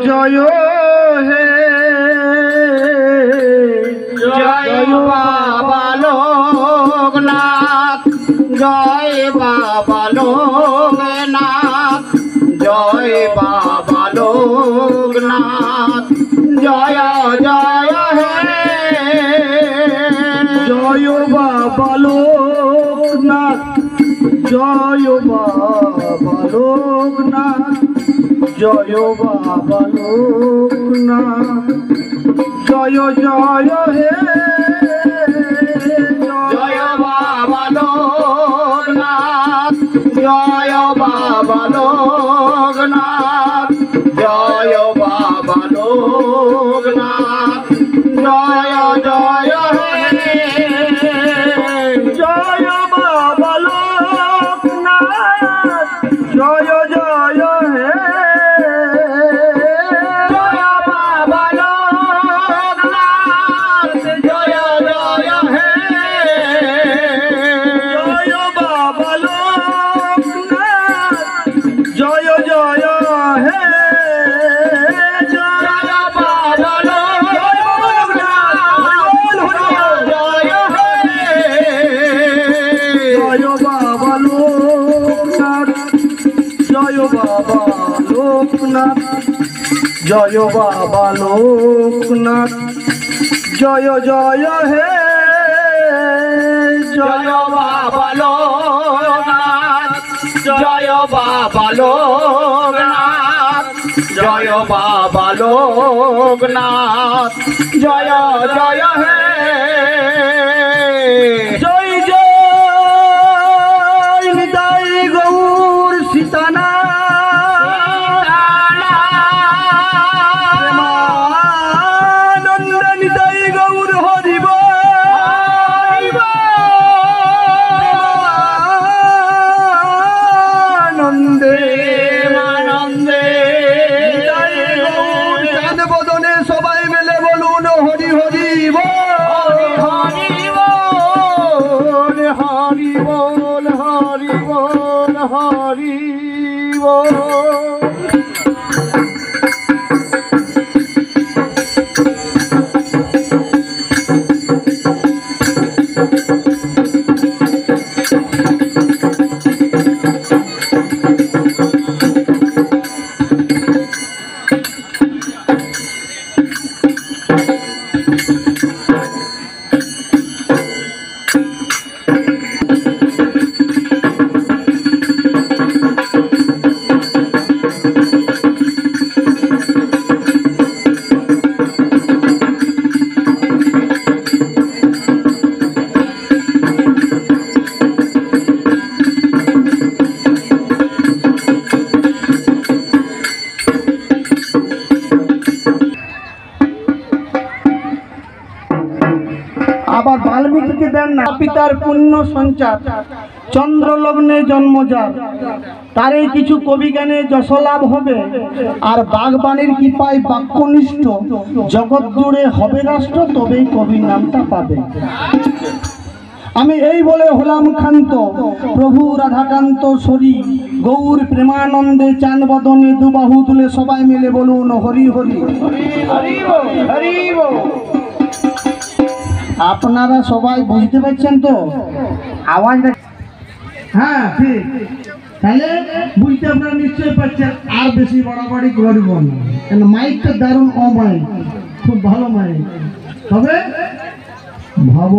জয় হে জয় বাবা লোকনাথ, জয় বাবা লোকনাথ, জয় বাবা লোকনাথ, জয় জয় হে জয় বাবা লোকনাথ, জয় বাবা লোকনাথ, জয় বাবা লোকনাথ, জয় জয় হে জয় বাবা লোকনাথ, জয় বাবা লোকনাথ, জয় বাবা লোকনাথ, জয় জয় হে জয় বাবা লোকনাথ, জয় জয় হে জয় বাবা লোকনাথ, জয় জয় হে জয় বাবা লোকনাথ, জয় জয় হে জয় বাবা লোকনাথ, জয় জয় হে জয় বাবা লোকনাথ, জয় বাবা লোকনাথ, জয় বাবা লোকনাথ, জয় জয় হে জয় জয় নিতাই গৌর সীতানা আবার বাল্মীকিকে দেন না পিতার পুণ্য সঞ্চার, চন্দ্রলগ্নে জন্মজাত, তারই কিছু কবি গানে যশলাভ হবে, আর বাগবাণীর কৃপায় বাক্যনিষ্ঠ জগৎ জুড়ে হবে রাষ্ট্র, তবেই কবির নামটা পাবে। আমি এই বলে হলাম ক্ষান্ত, প্রভু রাধাকান্ত সরি, গৌর প্রেমানন্দে চান বদনে দুবাহু তুলে সবাই মিলে বলুন হরি হরি হরি হরি। আপনারা সবাই বুঝতে পারছেন তো আওয়াজটা? হ্যাঁ ঠিক, তাহলে বুঝতে আপনারা নিশ্চয়ই পারছেন। আর বেশি বাড়াবাড়ি করব না, কেন মাইকটা দারুণ অমাইক, খুব ভালো মাইক। তবে ভাব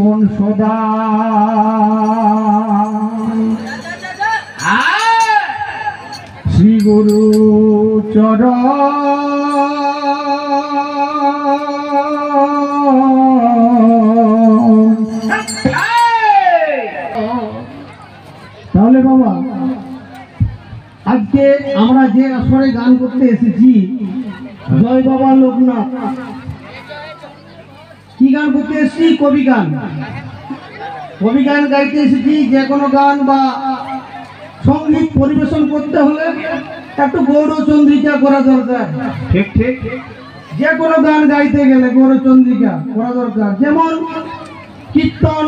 মন সদা শ্রী গুরু চরণ, তাহলে বাবা আজকে আমরা যে আসরে গান করতে এসেছি জয় বাবা লোকনাথ, কি গান করতে এসেছি? কবি গান। কবি গান গাইতে এসেছি। যে কোনো গান বা সঙ্গীত পরিবেশন করতে হলে একটু গৌরচন্দ্রিকা করা দরকার। ঠিক ঠিক, যে কোনো গান গাইতে গেলে গৌরচন্দ্রিকা করা দরকার। যেমন কীর্তন,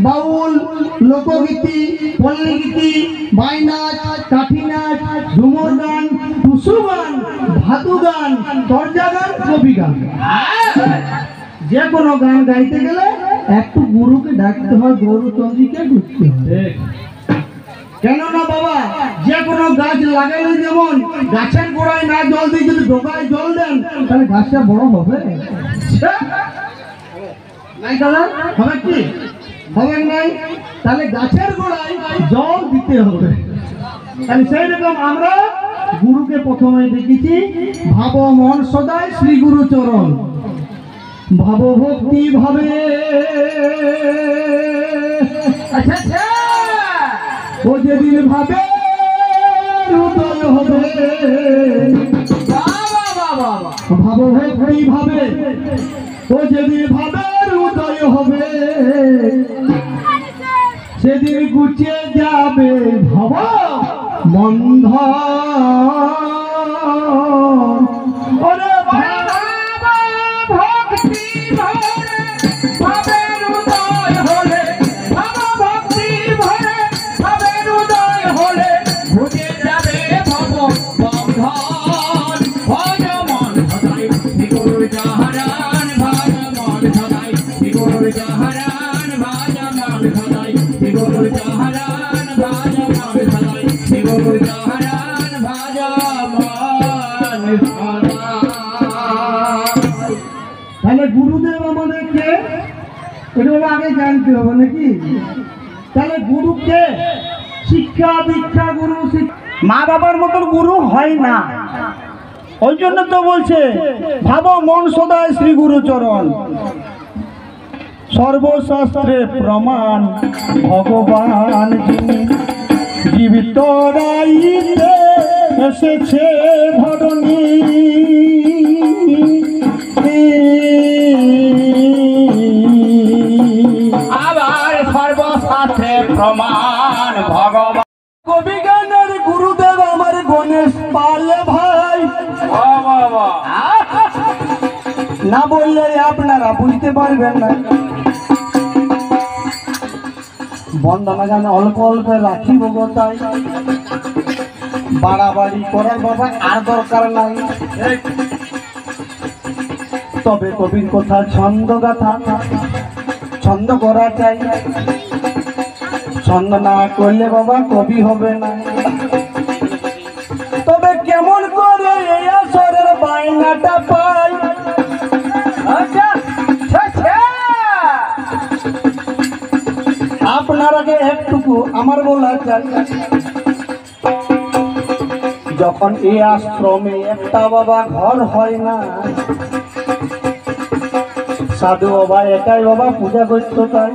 বাউল, লোকগীতি, পল্লীগীতি, বাইনাচ, কাঠি নাচ, ঝুমুর গান, টুসু গান, ভাতু গান, দরজা গান, কবি গান। যে কোনো গান গাইতে গেলে একটু গুরুকে ডাকতে হয়, গৌরচন্দ্রীকে ঢুকতে হয়। কেননা বাবা, যে কোনো গাছ লাগাইলে যেমন গাছের গোড়ায় না জল দিয়ে যদি ডোকায় জল দেন তাহলে গাছটা বড় হবে নাই? দাদা হবে কি? হবে নাই? তাহলে গাছের গোড়ায় জল দিতে হবে। তাহলে সেই রকম আমরা গুরুকে প্রথমে দেখেছি, ভাব মন সদাই শ্রী গুরু চরণ, ভাব ভক্তি ভাবে। আচ্ছা আচ্ছা, ও যেদিন ভাবে উদয় হবে, ভাব ভক্তি ভাবে, ও যেদিন ভাবের উদয় হবে, সেদিন গুছিয়ে যাবে ভব বন্ধ। ওরে ভক্তি ভাবের উদয় হলে, ভাব ভক্তি ভরে ভাবের উদয় হলে, গুছিয়ে যাবে ভব বন্ধ। ভজ মন সদাই শ্রী গুরু জাহারান, ভজ মন সদাই শ্রী গুরু জাহারান, ভজ মন সদাই শ্রী গুরু জাহারান, ভজ মন সদাই শ্রী গুরু জাহারান, ভজ মন সদাই। তাহলে গুরুদেব আমাদেরকে এটা আগে জানতে হবে নাকি? তাহলে গুরুকে শিক্ষা দীক্ষা গুরু, মা বাবার মতন গুরু হয় না। ওই জন্য তো বলছে ভাব মন সদায় শ্রী গুরু চরণ, সর্বশাস্ত্রে প্রমাণ ভগবান যিনি, জীবিত রাইতে এসেছে ধরণী। আবার সর্বশাস্ত্রে প্রমাণ ভগবান। কবি গানের গুরুদেব আমার গণেশ পাল ভাই, না বললে আপনারা বুঝতে পারবেন না। বন্দনা গানে অল্প অল্প রাখিব গোটাই, বাড়াবাড়ি করার বাবা আর দরকার নাই। তবে কবির কথা ছন্দ গাথা, ছন্দ করা চাই। ছন্দ না করলে বাবা কবি হবে না। তবে কেমন করে এই আসরের বাইনাটা পাই, আপনারাকে একটুকু আমার বলা চাই। যখন এই আশ্রমে একটা বাবা ঘর হয় না, সাধু বাবা একাই বাবা পূজা করতো। তাই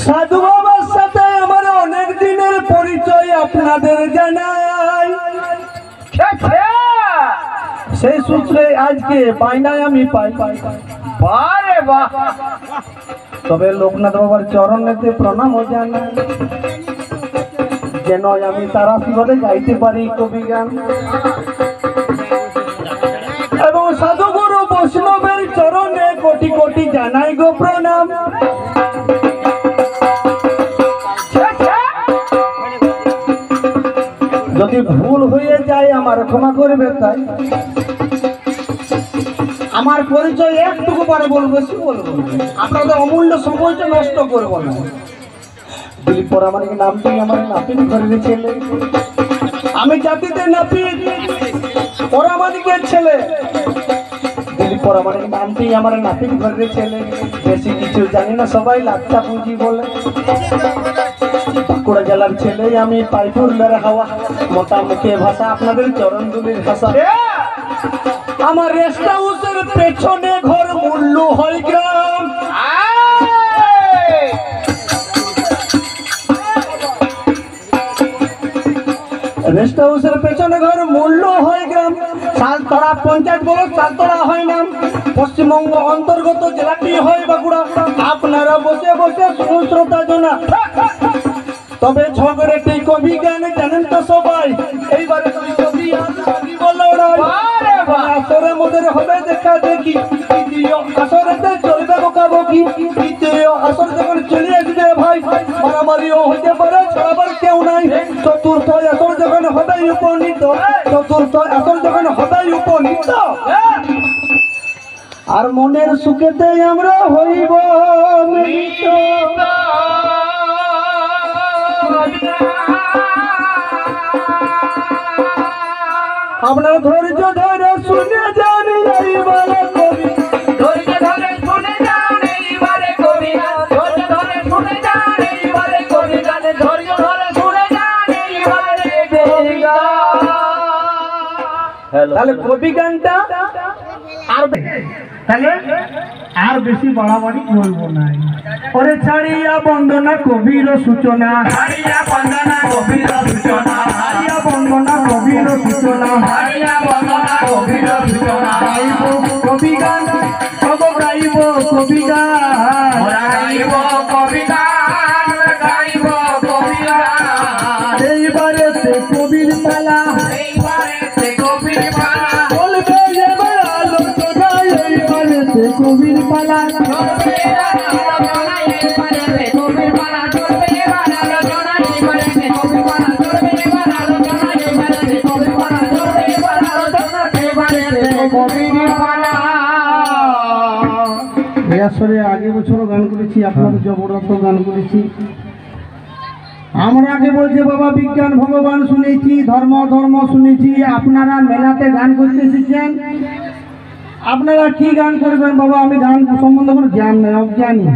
সাধু বাবার সাথে আমার অনেক দিনের পরিচয় আপনাদের জানাই। সেই সূত্রে আজকে বাইনায় আমি পাই। তবে লোকনাথ বাবার চরণেতে প্রণাম জানাই, যেন আমি তার আশীর্বাদে গাইতে পারি কবি গান। এবং সাধুগুরু বৈষ্ণবের চরণে কোটি কোটি জানাই গো প্রণাম। যদি ভুল হয়ে যায় আমার ক্ষমা করবে। তাই আমার পরিচয় একটুকু পরে বলবো, বেশি বলবো, আপনাদের অমূল্য সময়টা নষ্ট করবো না। দিলীপ পরামানিক নামটি আমার নাপিত ঘরের ছেলে, আমি জাতিতে নাপিত, পরামানিকের ছেলে। দিলীপ পরামানিক নামটি আমার নাপিত ঘরের ছেলে। বেশি কিছু জানি না, সবাই লাচ্চা পুঁজি বলে। বাঁকুড়া জেলার ছেলে আমি, পাইপুরের হাওয়া, মোটা মুখে ভাষা আপনাদের চরণ দুলির ভাষা। আমার রেস্ট হাউসের পেছনে ঘর, মূল্য হয় গ্রাম। রেস্ট হাউসের পেছনে ঘর, মূল্য হয় গ্রাম। সালতলা পঞ্চায়েত বলো, সালতলা হয় নাম। পশ্চিমবঙ্গ অন্তর্গত জেলাটি হয় বাঁকুড়া। আপনারা বসে বসে শুনুন শ্রোতা জনা। তবে ঝগড়াটি কবি গান জানেন তো সবাই। এইবারে কবি আসরের মধ্যে হবে দেখা দেখি, তৃতীয় আসরেতে চলবে বকাবকি, তৃতীয় আসর যখন চলে আসবে ভাই মারামারিও হতে পারে, ছাড়াবার কেউ নাই। চতুর্থ আসর যখন হবে উপনীত, চতুর্থ আসর যখন হবে উপনীত, আর মনের সুখেতে আমরা হইব মিলিত। আপনারা ধৈর্য ধরে শুনে যান এইবারে কবি, ধৈর্য ধরে শুনে যান এইবারে কবি, ধৈর্য ধরে শুনে যান এইবারে কবি গান, ধৈর্য ধরে শুনে যান এইবারে কবি গান। তাহলে কবি গানটা আর তাহলে আর বেশি বাড়াবাড়ি করবো না। ওরে ছাড়িয়া বন্দনা কবির সূচনা, হারিয়া বন্দনা কবির সূচনা, ছাড়িয়া বন্দনা কবির সূচনা, হারিয়া বন্দনা কবির সূচনা। গাইব কবি গান, গাইব কবি গান, গাইব কবি গান, গাইব কবি গান। এইবারেতে কবির পালা, এইবারেতে কবির পালা, বলবে এবার আলোচনা, এইবারেতে কবির পালা। চলবে আলোচনা, এইবারেতে কবির পালা, চলবে আলোচনা, এইবারেতে কবির পালা, চলবে আলোচনা, এইবারেতে কবির পালা, চলবে আলোচনা, এইবারেতে কবির পালা। এই আসরে আগে বছরও গান করেছি, আপনাদের জবরদস্ত গান করেছি। আমরা আগে বলছে বাবা বিজ্ঞান ভগবান শুনেছি, ধর্ম ধর্ম শুনেছি। আপনারা মেলাতে গান করতে এসেছেন, আপনারা কি গান করবেন বাবা? আমি গান সম্বন্ধে কোনো জ্ঞান নেই, অজ্ঞানী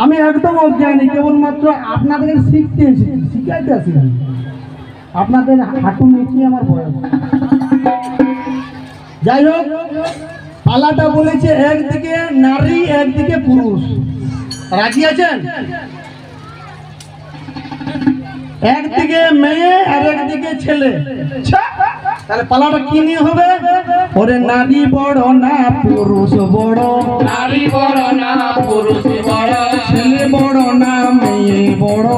আমি, একদম অজ্ঞানী। কেবলমাত্র আপনাদের শিখতে এসেছি, শিখাইতে আসি। আপনাদের হাঁটু নিচে আমার বয়স। যাই হোক, পালাটা বলেছে একদিকে নারী একদিকে পুরুষ, রাজি আছেন? একদিকে মেয়ে আর একদিকে ছেলে। তাহলে পালাটা কি নিয়ে হবে? ওরে নারী বড় না পুরুষ বড়, নারী বড় না পুরুষ বড়, ছেলে বড় না মেয়ে বড়,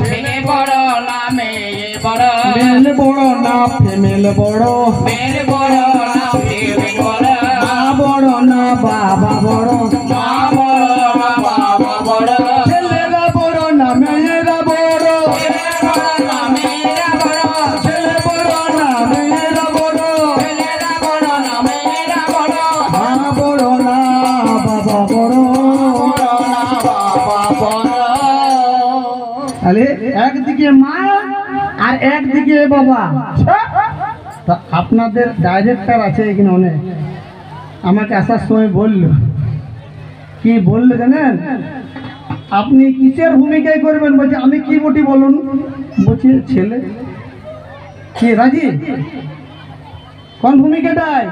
ছেলে বড় না মেয়ে বড়, মেল বড় না ফেমেল বড়, মেয়ে বড় না ফেমেল বড়, মা বড় না বাবা বড়, মা বড় না বাবা বড়, ছেলেরা বড় না মেয়েরা বড়, ছেলে বড় না মেয়েরা বড়, ছেলে বড় না মেয়েরা বড়, ছেলেরা বড় না মেয়েরা বড়, মা বড় না বাবা বড়। বড় না বাবা বড়। তাহলে একদিকে মা আর একদিকে বাবা। তা আপনাদের ডাইরেক্টর আছে এখানে অনেক, আমাকে আসার সময় বলল, কি বললো জানেন? আপনি কিসের ভূমিকায় করবেন? বলছে আমি কি বটি বলুন? বলছে ছেলে। কি রাজি? কোন ভূমিকাটাই?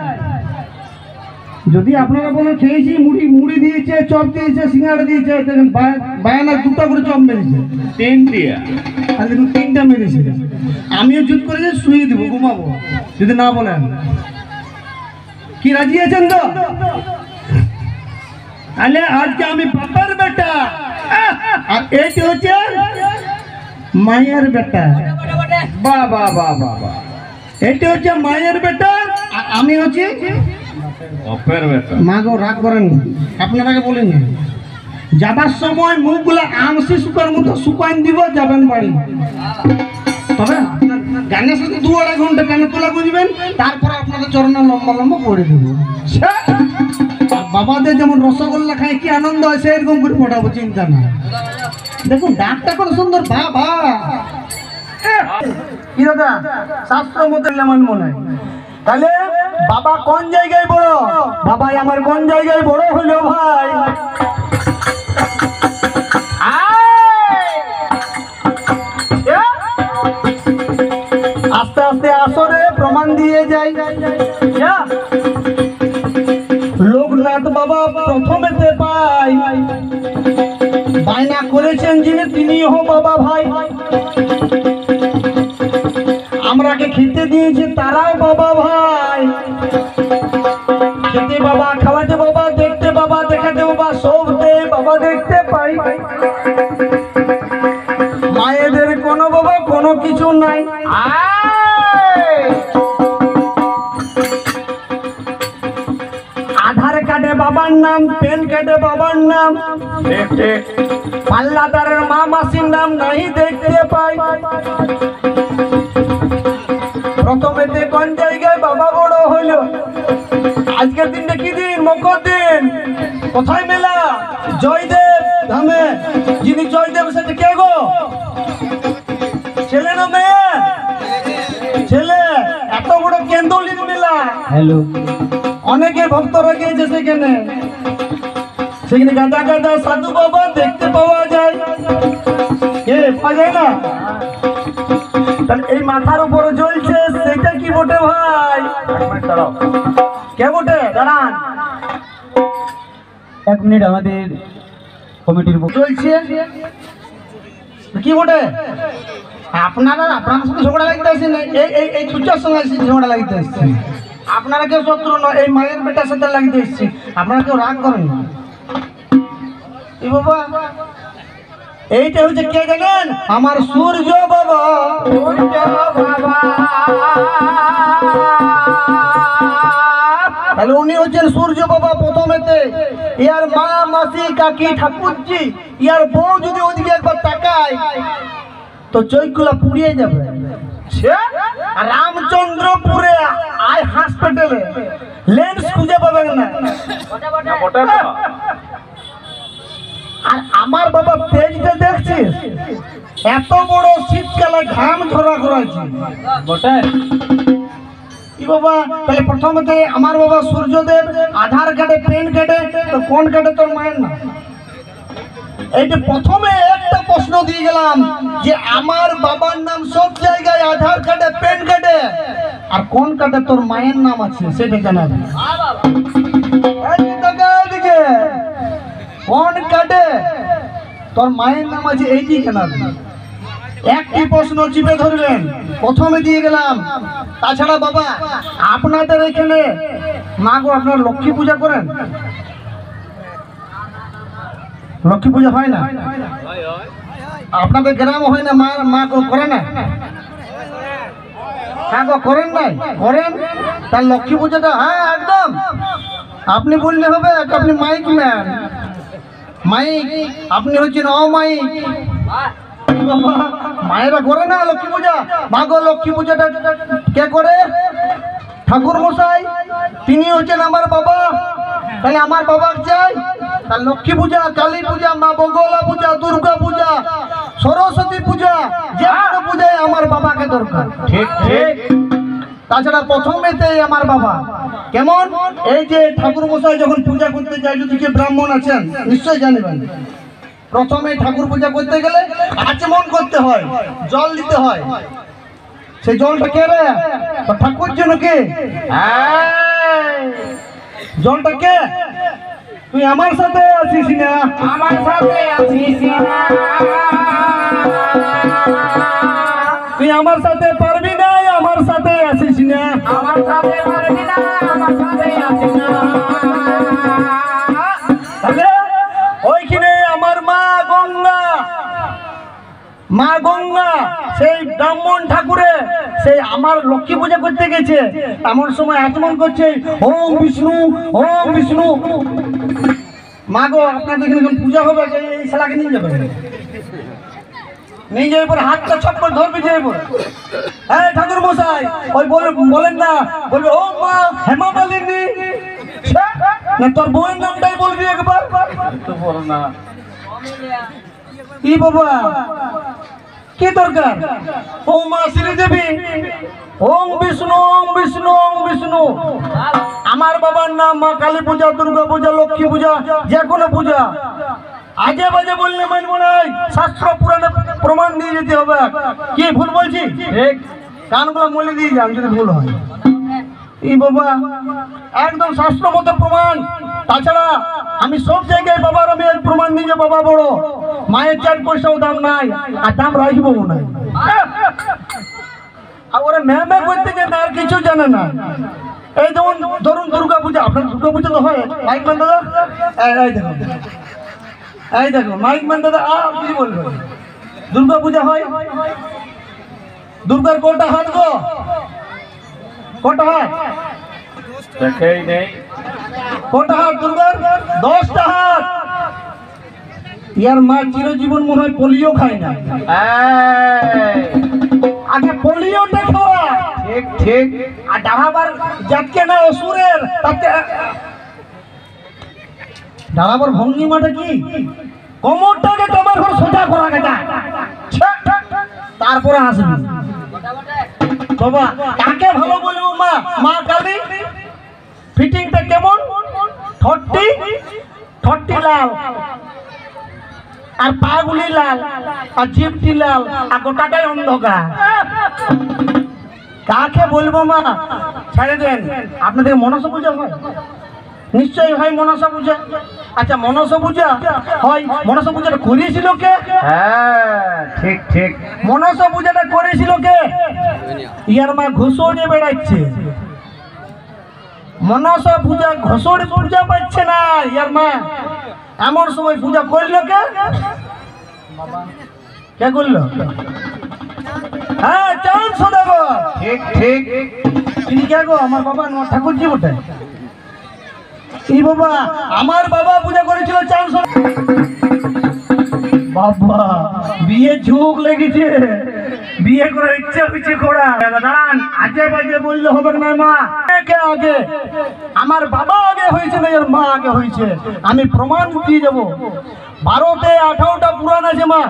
যদি আপনারা বলেন খেয়েছি, মুড়ি মুড়ি দিয়েছে, চপ দিয়েছে, সিঙ্গাড়া দিয়েছে, দেখেন বায়ানা দুটো করে চপ মেরেছে, আর দেখুন 3টা মেরেছে। আমিও জুত করে যে শুয়ে দেবো, ঘুমাবো যদি না বলেন। কি রাজি আছেন তো? তাহলে আজকে আমি বাবার বেটা, আর এইটি হচ্ছে মায়ের বেটা। বাহ বাহ বাহ বাহ বাহ। এটি হচ্ছে মায়ের বেটা, আর আমি হচ্ছি মা গো। রাগ করেন, আপনারাকে বলিনি। যাবার সময় মুখগুলা আমসি শুকার মতো শুকাইন দিব, যাবেন বাড়ি। তবে গানের সাথে 2-2.5 ঘন্টা গানে তোলা বুঝবেন, তারপরে আপনাদের চরণে লম্বা লম্বা পড়ে দেব। বাবাদের যেমন রসগোল্লা খায় কি আনন্দ হয়, সেরকম করে পড়াবো, চিন্তা না। দেখুন ডাকটা কত সুন্দর, বাবা। কি দাদা শাস্ত্র মতো এমন মনে হয়। তাহলে বাবা কোন জায়গায় বড়? বাবাই আমার কোন জায়গায় বড় হলো ভাই? আস্তে আস্তে আসরে প্রমাণ দিয়ে যাই। লোকনাথ বাবা প্রথমেতে পাই, বায়না করেছেন যিনি তিনিও বাবা ভাই। আমরাকে খেতে দিয়েছে তারাও বাবা ভাই। খেতে বাবা, খাওয়াতে বাবা, দেখতে বাবা, দেখাতে বাবা, সব দে বাবা দেখতে পাই। মায়েদের কোনো বাবা কোনো কিছু নাই। নাম, পেন কার্ডে বাবার নাম, ঠিক ঠিক পাল্লাদারের মা মাসির নাম নাই দেখতে পাই। প্রথমেতে কোন জায়গায় বাবা বড় হইল? আজকের দিনটা কি দিন? মকর দিন। কোথায় মেলা? জয়দেব ধামে। যিনি জয়দেব সেটা কে গো? ছেলে না মেয়ে? ছেলে। এত বড় কেন্দ্রলির মেলা। হ্যালো অনেকে ভক্তরা গিয়েছে সেখানে। সেখানে গাদা গাদা সাধু বাবা দেখতে পাওয়া যায়। কে পাওয়া যায় না? তাহলে এই মাথার উপরে জ্বলছে সেটা কি বটে ভাই? কে বটে? দাঁড়ান 1 মিনিট, আমাদের কমিটির চলছে কি বটে? আপনারা আপনার সাথে ঝগড়া লাগতে আসেন, এই ছুচার সঙ্গে ঝগড়া লাগতে আসছে। আপনারা কেউ শত্রু নয়, এই মায়ের বেটার সাথে লাগতে এসছি। আপনারা কেউ রাগ করেন না। এই বাবা এইটা হচ্ছে কে জানেন? আমার সূর্য বাবা। সূর্য বাবা তাহলে উনি হচ্ছেন সূর্য বাবা প্রথমেতে। ইয়ার মা মাসি কাকি ঠাকুরজি ইয়ার বউ যদি ওদিকে একবার তাকায় তো চোখগুলা পুড়িয়ে যাবে। রামচন্দ্রপুরে আই হাসপাতালে লেন্স খুঁজে পাবেন না। আর আমার বাবা তেজটা দেখছিস? এত বড় শীতকালে ঘাম ঝরা করাইছে কি বাবা? তাহলে প্রথমে আমার বাবা সূর্যদেব, আধার কার্ডে পেন কার্ডে, তো কোন কার্ডে তোর মায়ের না? এইটা প্রথমে একটা প্রশ্ন দিয়ে গেলাম যে আমার বাবার নাম সব জায়গায় আধার কার্ডে পেন কার্ডে, আর কোন কার্ডে তোর মায়ের নাম আছে সেটা জানাবি। কোন কার্ডে তোর মায়ের নাম আছে এইটি জানাবি। একটি প্রশ্ন চিপে ধরবেন, প্রথমে দিয়ে গেলাম। তাছাড়া বাবা আপনাদের এখানে মা গো আপনারা লক্ষ্মী পূজা করেন? লক্ষ্মী পূজা হয় না? আপনাদের গ্রামে হয় না? মা গো করে না? হ্যাঁ গো করেন নাই? করেন। তার লক্ষ্মী পূজাটা হ্যাঁ একদম আপনি বললে হবে। আপনি মাইক ম্যান, মাইক, আপনি হচ্ছেন অমাইক। মায়েরা করে না লক্ষ্মী পূজা? মা গো লক্ষ্মী পূজাটা কে করে? ঠাকুর মশাই, তিনি হচ্ছেন আমার বাবা। তাহলে আমার বাবা চাই। তার লক্ষ্মী পূজা, কালী পূজা, মা বগলা পূজা, দুর্গা পূজা, সরস্বতী পূজা, যে কোনো পূজায় আমার বাবাকে দরকার। ঠিক ঠিক তাছাড়া প্রথমেতে আমার বাবা কেমন? এই যে ঠাকুর মশাই যখন পূজা করতে যায়, যদি কেউ ব্রাহ্মণ আছেন নিশ্চয়ই জানবেন, প্রথমে ঠাকুর পূজা করতে গেলে আচমন করতে হয়, জল দিতে হয়। সেই জলটা কে রে? ঠাকুর জন্য কে? জলটা কে? তুই আমার সাথে আছিস না? আমার সাথে আছিস না? তুই আমার সাথে পারবি না, আমার সাথে আসিস না? আমার সাথে পারবি না, আমার সাথে আছিস না? ওইখানে আমার মা গঙ্গা, মা গঙ্গা সেই ব্রাহ্মণ ঠাকুরে সেই আমার লক্ষ্মী পূজা করতে গেছে, এমন সময় আচমন করছে ওম বিষ্ণু, ওম বিষ্ণু। মা গো আপনাদের এখানে পূজা হবে, এই শালাকে নিয়ে যাবে, নিয়ে যাবে পরে হাতটা চপ্পল ধরবে, যাবে পরে হ্যাঁ ঠাকুর মশাই ওই বলেন না, বলবে ও মা হেমা মালিনী না, তোর বউয়ের নামটাই বলবি একবার। কি বাবা কি দরকার? ও মা শ্রীদেবী, ওম বিষ্ণু, ওম বিষ্ণু, ওম বিষ্ণু। আমার বাবার নাম মা কালী পূজা, দুর্গা পূজা, লক্ষ্মী পূজা, যে কোনো পূজা আজে বাজে বললে মানবো না। শাস্ত্র পুরাণে প্রমাণ দিয়ে যেতে হবে। কি ভুল বলছি? ঠিক, কানগুলো মলে দিয়ে যান যদি ভুল হয়। এই বাবা একদম শাস্ত্র মতো প্রমাণ। তাছাড়া আমি সব জায়গায় বাবার আমি প্রমাণ দিই যে বাবা বড়, মায়ের 4 পয়সাও দাম নাই, আর দাম রাখবো না। আর ওরা ম্যামে করতে যে আর কিছু জানে না। এই যেমন ধরুন দুর্গা পূজা, আপনার দুর্গা পূজা তো হয় মাইক ম্যান দাদা, এই দেখো, এই দেখো মাইক ম্যান দাদা কি বলবো, দুর্গা পূজা হয়, দুর্গার কোটা হাত গো, কোটা হাত দেখেই নেই। কটা হাত দুর্গার? 10টা হাত। ইয়ার মা চিরজীবন মনে হয় পোলিও খায় না। আগে পোলিওটা খাওয়া। ঠিক ঠিক। আর ডাহাবার যাকে না অসুরের তাকে ডাহাবার ভঙ্গিমাটা কি? কোমরটাকে তোমার ঘর সোজা করা গেছে, তারপরে আসবি বাবা। কাকে ভালো বলবো মা? মা কালী। ফিটিংটা কেমন? ঠট্টি লাল, আর পাগুলি লাল, আর জিপটি লাল, আর গোটাটাই অন্ধকার। কাকে বলবো মা? ছেড়ে দেন। আপনাদের মনসা পূজা হয়? নিশ্চয়ই হয় মনসা পূজা। আচ্ছা, মনসা পূজা হয়, মনসা পূজাটা করেছিল কে? হ্যাঁ ঠিক ঠিক। মনসা পূজাটা করেছিল কে? ইয়ার মা ঘুষড়ে বেড়াচ্ছে। মনসা পূজা ঘুষড়ে পূজা পাচ্ছে না ইয়ার মা। এমন সময় পূজা করলো কে? কে করলো? হ্যাঁ, চাঁদ সদাগর। ঠিক ঠিক। তিনি কে গো? আমার বাবা নোয়া ঠাকুরজি বটে। এই বাবা, আমার বাবা পূজা করেছিল চাঁদ সদাগর। বাবা, বিয়ে ঝুঁক লেগেছে, বিয়ে করার ইচ্ছা হচ্ছে করা। দাঁড়ান, আজে বাজে বললে হবে না মা। কে আগে? আমার বাবা আগে হয়েছে না এর মা আগে হয়েছে? আমি প্রমাণ দিয়ে যাবো। 12তে 18টা পুরাণ আছে মা।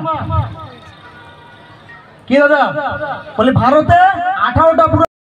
কি দাদা বলে? 12তে 18টা পুরাণ।